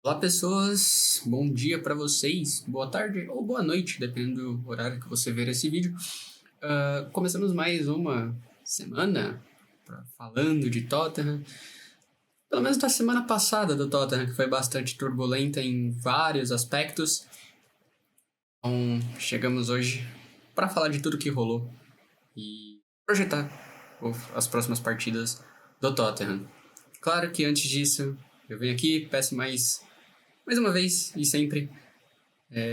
Olá, pessoas. Bom dia para vocês. Boa tarde ou boa noite, dependendo do horário que você ver esse vídeo. Começamos mais uma semana falando de Tottenham. Pelo menos da semana passada do Tottenham, que foi bastante turbulenta em vários aspectos. Então, chegamos hoje para falar de tudo que rolou e projetar as próximas partidas do Tottenham. Claro que antes disso, eu venho aqui, peço mais uma vez e sempre,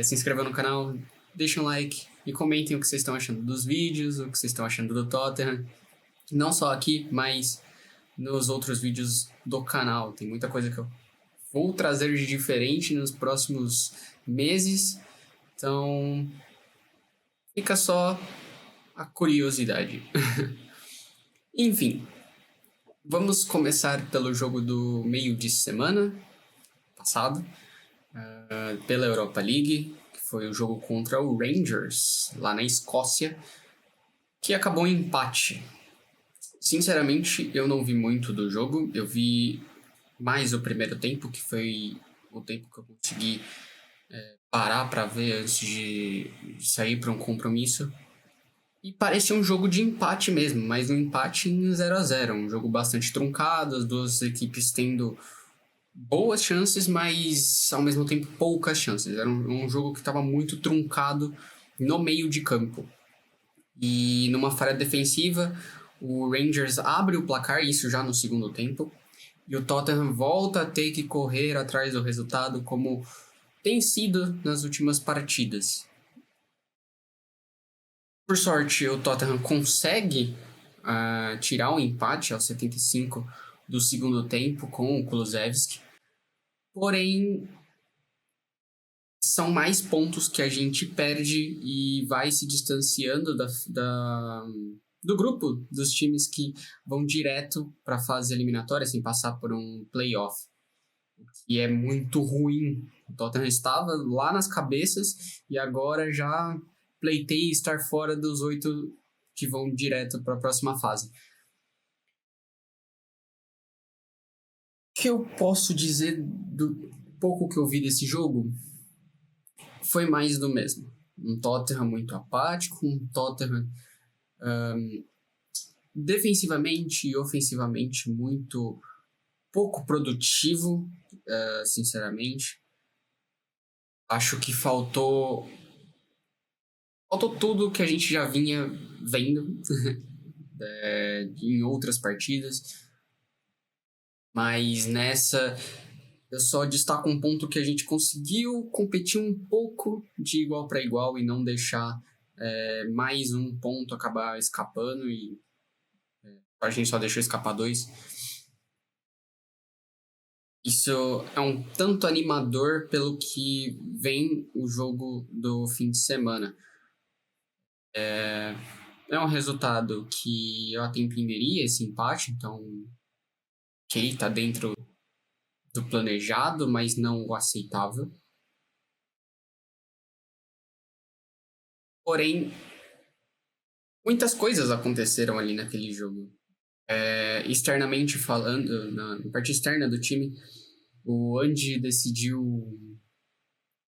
se inscrevam no canal, deixem um like e comentem o que vocês estão achando dos vídeos, o que vocês estão achando do Tottenham. Não só aqui, mas nos outros vídeos do canal. Tem muita coisa que eu vou trazer de diferente nos próximos meses. Então, fica só a curiosidade. Enfim, vamos começar pelo jogo do meio de semana passado, pela Europa League, que foi o jogo contra o Rangers, lá na Escócia, que acabou em empate. Sinceramente, eu não vi muito do jogo, eu vi mais o primeiro tempo, que foi o tempo que eu consegui parar para ver antes de sair para um compromisso. E parecia um jogo de empate mesmo, mas um empate em 0-0, um jogo bastante truncado, as duas equipes tendo boas chances, mas ao mesmo tempo poucas chances. Era um jogo que estava muito truncado no meio de campo. E numa falha defensiva, o Rangers abre o placar, isso já no segundo tempo, e o Tottenham volta a ter que correr atrás do resultado, como tem sido nas últimas partidas. Por sorte, o Tottenham consegue tirar um empate aos 75 do segundo tempo com o Kulusevski. Porém, são mais pontos que a gente perde e vai se distanciando do grupo dos times que vão direto para a fase eliminatória sem passar por um playoff, o que é muito ruim. O Tottenham estava lá nas cabeças e agora já pleiteia estar fora dos 8 que vão direto para a próxima fase. O que eu posso dizer do pouco que eu vi desse jogo? Foi mais do mesmo. Um Tottenham muito apático, um Tottenham defensivamente e ofensivamente muito pouco produtivo, sinceramente. Acho que faltou tudo que a gente já vinha vendo em outras partidas. Mas nessa, eu só destaco um ponto que a gente conseguiu competir um pouco de igual para igual e não deixar mais um ponto acabar escapando, e a gente só deixou escapar 2. Isso é um tanto animador pelo que vem o jogo do fim de semana. É um resultado que eu até entenderia esse empate, então ok, tá dentro do planejado, mas não o aceitável. Porém, muitas coisas aconteceram ali naquele jogo. Externamente falando, na parte externa do time, o Andy decidiu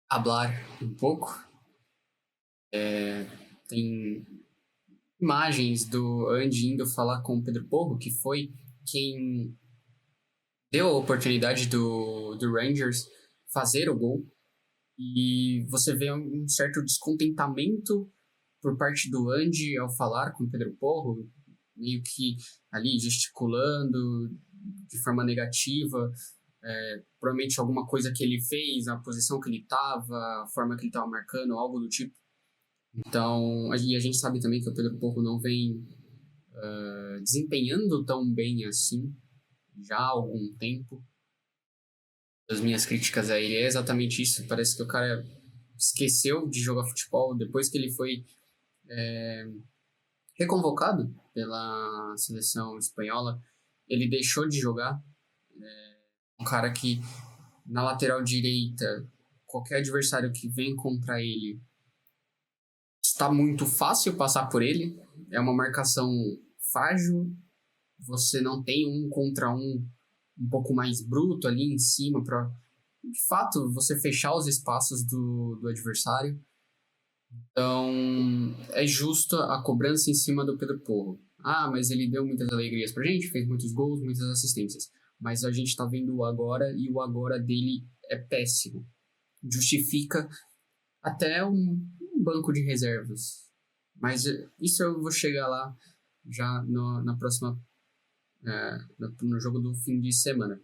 hablar um pouco. Tem imagens do Andy indo falar com o Pedro Porro, que foi quem deu a oportunidade do Rangers fazer o gol. E você vê um certo descontentamento por parte do Andy ao falar com o Pedro Porro, meio que ali gesticulando de forma negativa, provavelmente alguma coisa que ele fez, a posição que ele estava, a forma que ele estava marcando, algo do tipo. Então, a gente sabe também que o Pedro Porro não vem desempenhando tão bem assim já há algum tempo. As minhas críticas a ele é exatamente isso. Parece que o cara esqueceu de jogar futebol depois que ele foi reconvocado pela seleção espanhola. Ele deixou de jogar. Um cara que na lateral direita, qualquer adversário que vem contra ele, está muito fácil passar por ele. É uma marcação frágil. Você não tem um contra um pouco mais bruto ali em cima para de fato, você fechar os espaços do adversário. Então, é justa a cobrança em cima do Pedro Porro. Ah, mas ele deu muitas alegrias pra gente, fez muitos gols, muitas assistências. Mas a gente tá vendo o agora e o agora dele é péssimo. Justifica até um banco de reservas. Mas isso eu vou chegar lá já na próxima, no jogo do fim de semana.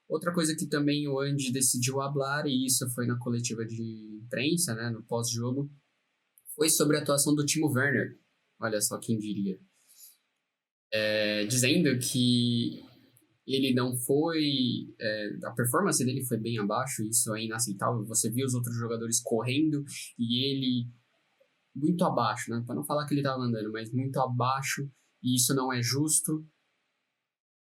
Outra coisa que também o Andy decidiu falar, e isso foi na coletiva de imprensa, né, no pós-jogo, foi sobre a atuação do Timo Werner. Olha só quem diria. Dizendo que ele não foi... a performance dele foi bem abaixo, isso é inaceitável. Você viu os outros jogadores correndo e ele muito abaixo, né? Para não falar que ele estava andando, mas muito abaixo, e isso não é justo.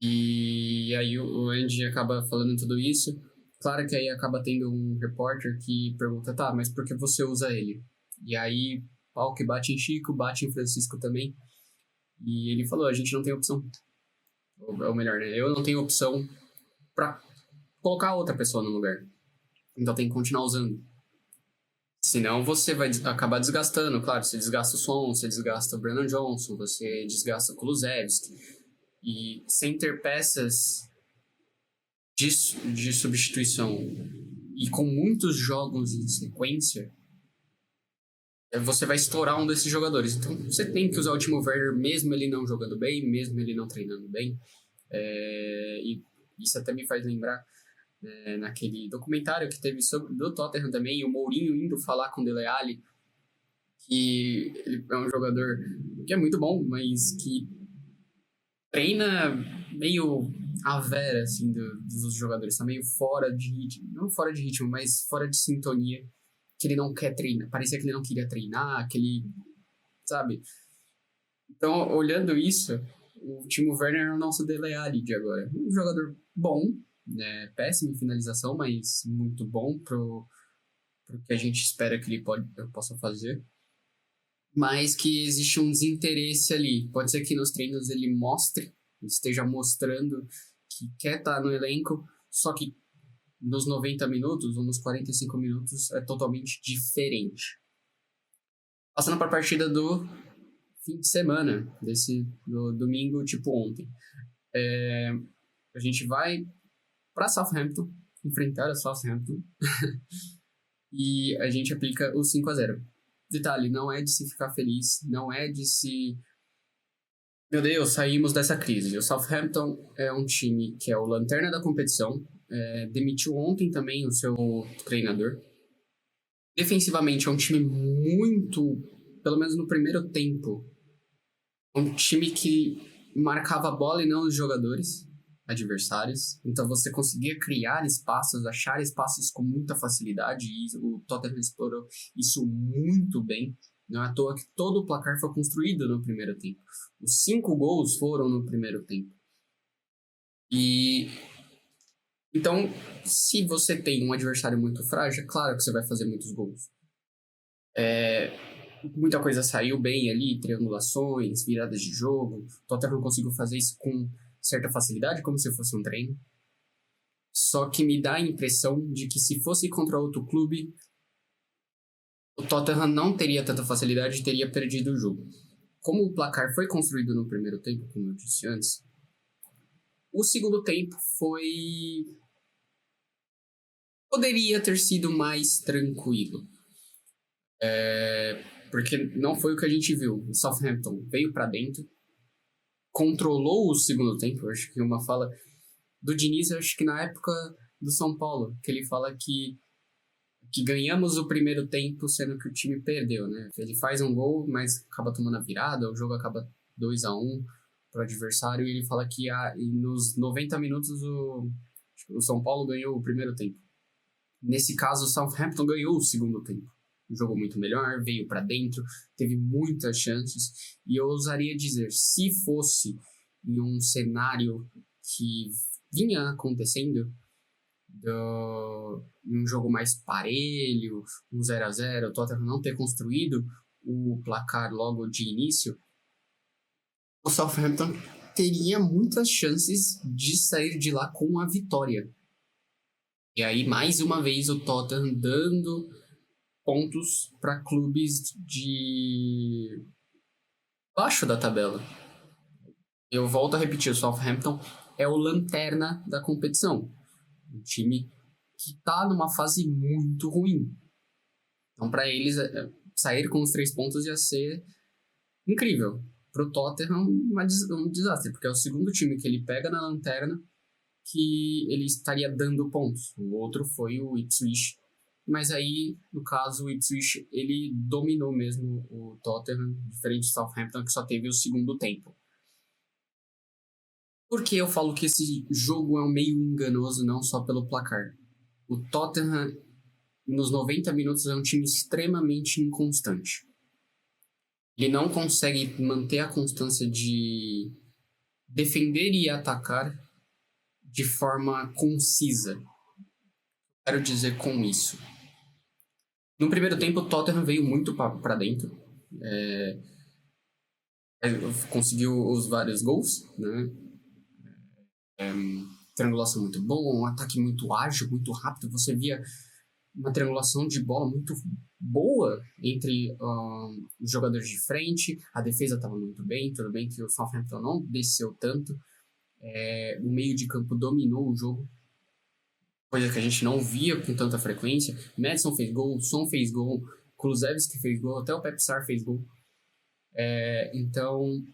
E aí o Andy acaba falando tudo isso. Claro que aí acaba tendo um repórter que pergunta, tá, mas por que você usa ele? E aí, pau que bate em Chico, bate em Francisco também. E ele falou, a gente não tem opção. Ou melhor, né? Eu não tenho opção pra colocar outra pessoa no lugar. Então tem que continuar usando. Senão você vai acabar desgastando. Claro, você desgasta o Son, você desgasta o Brennan Johnson, você desgasta o Kulusevski. E sem ter peças de substituição e com muitos jogos em sequência, você vai estourar um desses jogadores. Então você tem que usar o Timo Werner mesmo ele não jogando bem, mesmo ele não treinando bem. E isso até me faz lembrar naquele documentário que teve do Tottenham também, o Mourinho indo falar com o Dele Alli, que ele é um jogador que é muito bom, mas que treina meio a vera, assim, dos jogadores. Tá meio fora de ritmo. Não fora de ritmo, mas fora de sintonia. Que ele não quer treinar. Parecia que ele não queria treinar, que ele... Sabe? Então, olhando isso, o Timo Werner é o nosso Dele Alli de agora. Um jogador bom, né? Péssimo em finalização, mas muito bom pro que a gente espera que ele possa fazer. Mas que existe um desinteresse ali. Pode ser que nos treinos ele esteja mostrando que quer estar no elenco, só que nos 90 minutos ou nos 45 minutos é totalmente diferente. Passando para a partida do fim de semana, do domingo, tipo ontem. A gente vai para Southampton, enfrentar a Southampton, e a gente aplica o 5-0. Detalhe, não é de se ficar feliz, não é de se... Meu Deus, saímos dessa crise. O Southampton é um time que é o lanterna da competição, demitiu ontem também o seu treinador. Defensivamente é um time muito, pelo menos no primeiro tempo, um time que marcava a bola e não os jogadores adversários. Então você conseguia criar espaços, achar espaços com muita facilidade, e o Tottenham explorou isso muito bem. Não é à toa que todo o placar foi construído no primeiro tempo. Os 5 gols foram no primeiro tempo. E então, se você tem um adversário muito frágil, é claro que você vai fazer muitos gols. Muita coisa saiu bem ali, triangulações, viradas de jogo. O Tottenham conseguiu fazer isso com certa facilidade, como se fosse um treino. Só que me dá a impressão de que se fosse contra outro clube, o Tottenham não teria tanta facilidade e teria perdido o jogo. Como o placar foi construído no primeiro tempo, como eu disse antes, o segundo tempo poderia ter sido mais tranquilo. Porque não foi o que a gente viu. O Southampton veio para dentro, controlou o segundo tempo. Eu acho que uma fala do Diniz, eu acho que na época do São Paulo, que ele fala que ganhamos o primeiro tempo, sendo que o time perdeu, né? Ele faz um gol, mas acaba tomando a virada, o jogo acaba 2-1 para o adversário, e ele fala que nos 90 minutos o São Paulo ganhou o primeiro tempo. Nesse caso, o Southampton ganhou o segundo tempo. Jogou muito melhor, veio para dentro, teve muitas chances, e eu ousaria dizer, se fosse em um cenário que vinha acontecendo, um jogo mais parelho, um 0-0, o Tottenham não ter construído o placar logo de início, o Southampton teria muitas chances de sair de lá com a vitória. E aí, mais uma vez, o Tottenham dando pontos para clubes de baixo da tabela. Eu volto a repetir, o Southampton é o lanterna da competição. Um time que está numa fase muito ruim. Então, para eles, sair com os 3 pontos ia ser incrível. Para o Tottenham, um desastre, porque é o segundo time que ele pega na lanterna que ele estaria dando pontos. O outro foi o Ipswich. Mas aí, no caso, o Ipswich, ele dominou mesmo o Tottenham, diferente do Southampton, que só teve o segundo tempo. Por que eu falo que esse jogo é um meio enganoso, não só pelo placar? O Tottenham, nos 90 minutos, é um time extremamente inconstante. Ele não consegue manter a constância de defender e atacar de forma concisa. Quero dizer com isso. No primeiro tempo, o Tottenham veio muito para dentro. Conseguiu os vários gols, né? Triangulação muito boa, um ataque muito ágil, muito rápido. Você via uma triangulação de bola muito boa entre os jogadores de frente. A defesa estava muito bem, tudo bem que o Southampton não desceu tanto. O meio de campo dominou o jogo, coisa que a gente não via com tanta frequência. Maddison fez gol, Son fez gol, Kulusevski fez gol, até o Pep Sarr fez gol. Então,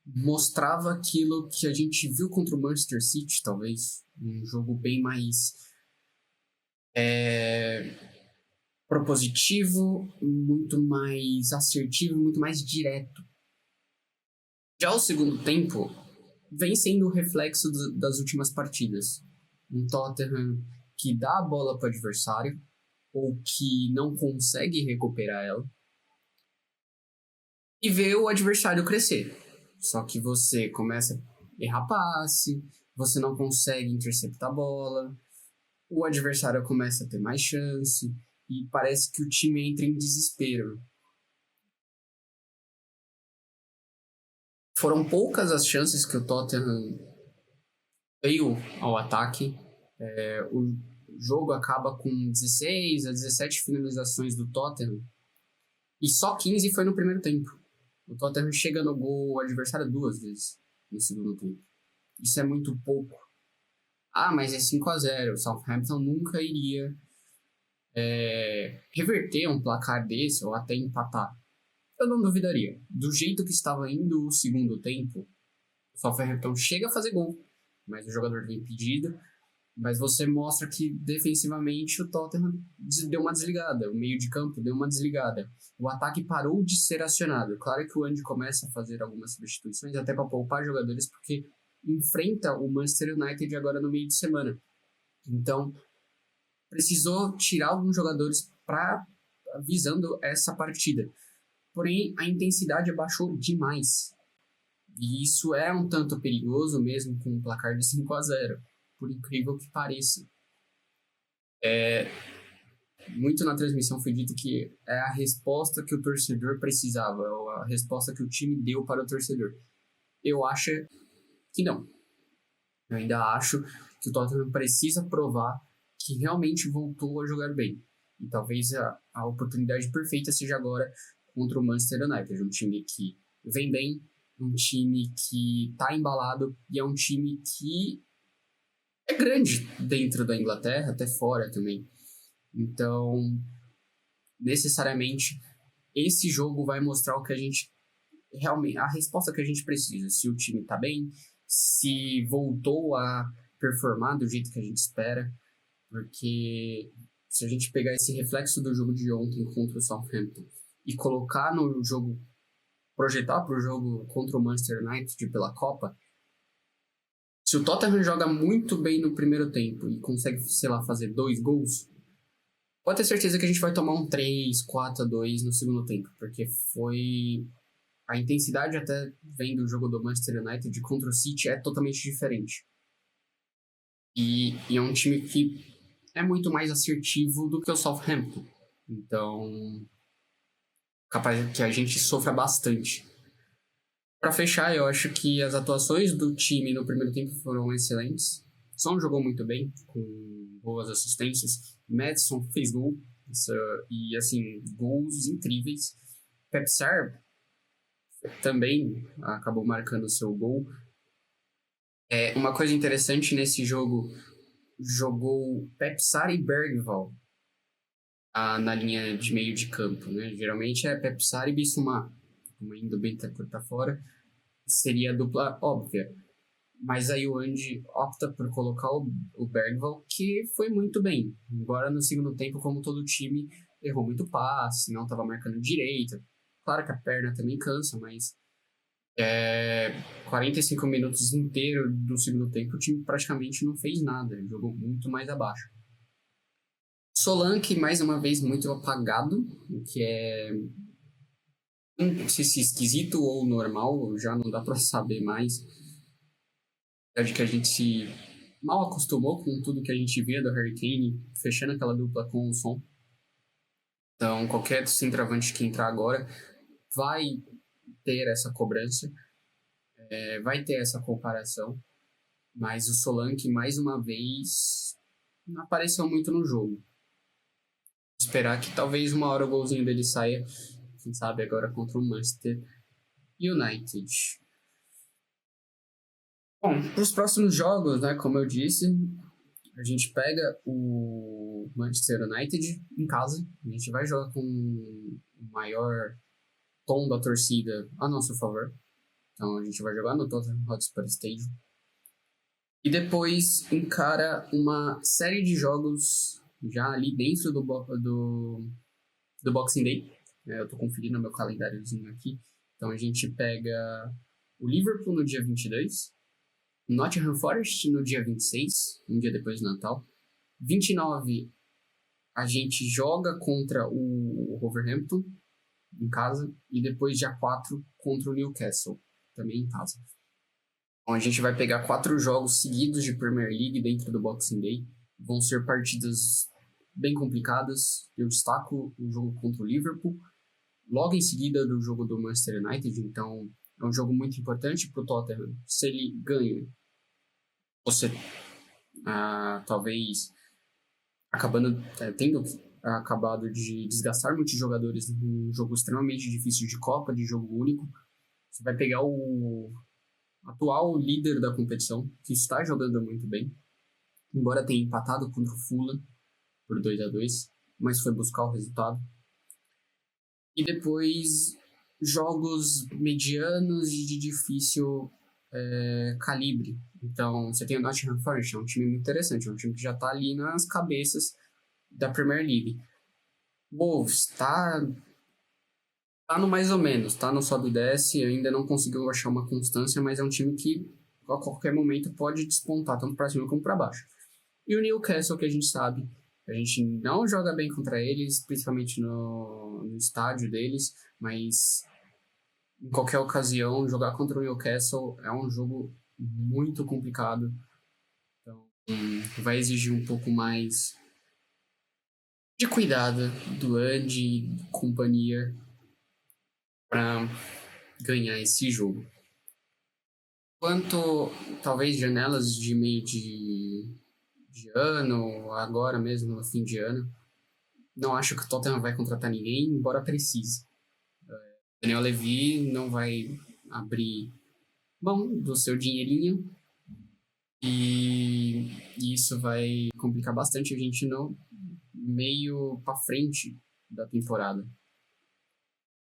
mostrava aquilo que a gente viu contra o Manchester City, talvez. Um jogo bem mais propositivo, muito mais assertivo, muito mais direto. Já o segundo tempo vem sendo o reflexo das últimas partidas. Um Tottenham que dá a bola para o adversário ou que não consegue recuperar ela e vê o adversário crescer. Só que você começa a errar passe, você não consegue interceptar a bola, o adversário começa a ter mais chance e parece que o time entra em desespero. Foram poucas as chances que o Tottenham veio ao ataque. O jogo acaba com 16 a 17 finalizações do Tottenham e só 15 foi no primeiro tempo. O Tottenham chega no gol adversário 2 vezes no segundo tempo. Isso é muito pouco. Mas é 5-0. O Southampton nunca iria reverter um placar desse ou até empatar. Eu não duvidaria. Do jeito que estava indo o segundo tempo, o Southampton chega a fazer gol, mas o jogador vem impedido. Mas você mostra que defensivamente o Tottenham deu uma desligada, o meio de campo deu uma desligada. O ataque parou de ser acionado. Claro que o Andy começa a fazer algumas substituições, até para poupar jogadores, porque enfrenta o Manchester United agora no meio de semana. Então, precisou tirar alguns jogadores visando essa partida. Porém, a intensidade abaixou demais. E isso é um tanto perigoso mesmo com um placar de 5-0. Por incrível que pareça. Muito na transmissão foi dito que é a resposta que o torcedor precisava, ou a resposta que o time deu para o torcedor. Eu acho que não. Eu ainda acho que o Tottenham precisa provar que realmente voltou a jogar bem. E talvez a oportunidade perfeita seja agora contra o Manchester United, um time que vem bem, um time que está embalado e é um time que é grande dentro da Inglaterra, até fora também. Então, necessariamente, esse jogo vai mostrar o que a gente realmente, a resposta que a gente precisa. Se o time tá bem, se voltou a performar do jeito que a gente espera, porque se a gente pegar esse reflexo do jogo de ontem contra o Southampton e colocar no jogo, projetar para o jogo contra o Manchester United pela Copa, se o Tottenham joga muito bem no primeiro tempo e consegue, sei lá, fazer 2 gols, pode ter certeza que a gente vai tomar um 3-4-2 no segundo tempo, porque foi... A intensidade até vendo o jogo do Manchester United contra o City é totalmente diferente. E é um time que é muito mais assertivo do que o Southampton. Então, capaz que a gente sofra bastante. Para fechar, eu acho que as atuações do time no primeiro tempo foram excelentes. Son jogou muito bem, com boas assistências. Madison fez gol, e assim, gols incríveis. Pep Sarr também acabou marcando o seu gol. Uma coisa interessante nesse jogo, jogou Pep Sarr e Bergvall na linha de meio de campo, né? Geralmente é Pep Sarr e Bissouma, como indo bem pra fora, seria a dupla óbvia. Mas aí o Andy opta por colocar o Bergvall, que foi muito bem. Embora no segundo tempo, como todo time, errou muito passe, não estava marcando direito. Claro que a perna também cansa, mas 45 minutos inteiro do segundo tempo, o time praticamente não fez nada. Jogou muito mais abaixo. Solanke, mais uma vez, muito apagado, o que não sei se esquisito ou normal, já não dá para saber mais. De que a gente se mal acostumou com tudo que a gente via do Harry Kane, fechando aquela dupla com o Son. Então, qualquer centroavante que entrar agora vai ter essa cobrança, vai ter essa comparação, mas o Solanke, mais uma vez, não apareceu muito no jogo. Esperar que talvez uma hora o golzinho dele saia, quem sabe agora contra o Manchester United. Bom, para os próximos jogos, né, como eu disse, a gente pega o Manchester United em casa. A gente vai jogar com o maior tom da torcida a nosso favor. Então a gente vai jogar no Tottenham Hotspur Stadium. E depois encara uma série de jogos já ali dentro do Boxing Day. Eu tô conferindo meu calendáriozinho aqui. Então a gente pega o Liverpool no dia 22, Nottingham Forest no dia 26, um dia depois do Natal. 29, a gente joga contra o Wolverhampton em casa. E depois, dia 4, contra o Newcastle, também em casa. Então, a gente vai pegar 4 jogos seguidos de Premier League dentro do Boxing Day. Vão ser partidas bem complicadas. Eu destaco o jogo contra o Liverpool, logo em seguida do jogo do Manchester United. Então, é um jogo muito importante para o Tottenham. Se ele ganha, você talvez tendo acabado de desgastar muitos jogadores num jogo extremamente difícil de Copa, de jogo único. Você vai pegar o atual líder da competição, que está jogando muito bem, embora tenha empatado contra o Fulham por 2-2, mas foi buscar o resultado. E depois, jogos medianos e de difícil calibre. Então, você tem o Nottingham Forest, é um time muito interessante, é um time que já está ali nas cabeças da Premier League. Wolves tá no mais ou menos, tá no sobe e desce, ainda não conseguiu achar uma constância, mas é um time que a qualquer momento pode despontar, tanto para cima como para baixo. E o Newcastle, que a gente sabe, a gente não joga bem contra eles, principalmente no estádio deles, mas em qualquer ocasião, jogar contra o Newcastle é um jogo muito complicado. Então, vai exigir um pouco mais de cuidado do Andy e companhia para ganhar esse jogo. Quanto, talvez, janelas de meio de ano, agora mesmo, no fim de ano, não acho que o Tottenham vai contratar ninguém, embora precise. Daniel Levy não vai abrir mão do seu dinheirinho e isso vai complicar bastante a gente no meio para frente da temporada.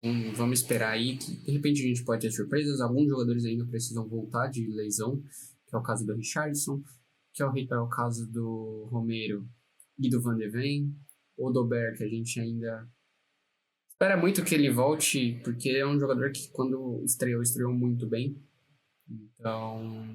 Então, vamos esperar aí que de repente a gente pode ter surpresas. Alguns jogadores ainda precisam voltar de lesão, que é o caso do Richarlison, que é o caso do Romero e do Van de Ven. O Dober, que a gente ainda espera muito que ele volte, porque é um jogador que quando estreou muito bem. Então,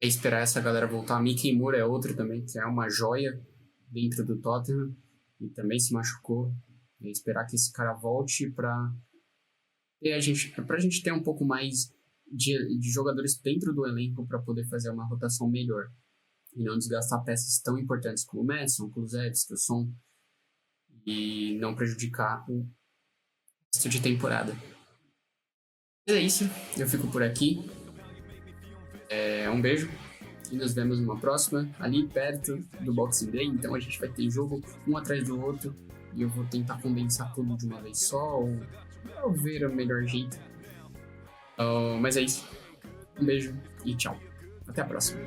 é esperar essa galera voltar. Mickey Moore é outro também, que é uma joia dentro do Tottenham e também se machucou. É esperar que esse cara volte para a gente ter um pouco mais de jogadores dentro do elenco para poder fazer uma rotação melhor e não desgastar peças tão importantes como o Madison, o Kulusevski, o Son, e não prejudicar o resto de temporada. Mas é isso, eu fico por aqui. Um beijo E nos vemos numa próxima, ali perto do Boxing Day. Então a gente vai ter jogo um atrás do outro. E eu vou tentar condensar tudo de uma vez só, ou ver o melhor jeito. Mas é isso. Um beijo e tchau. Até a próxima.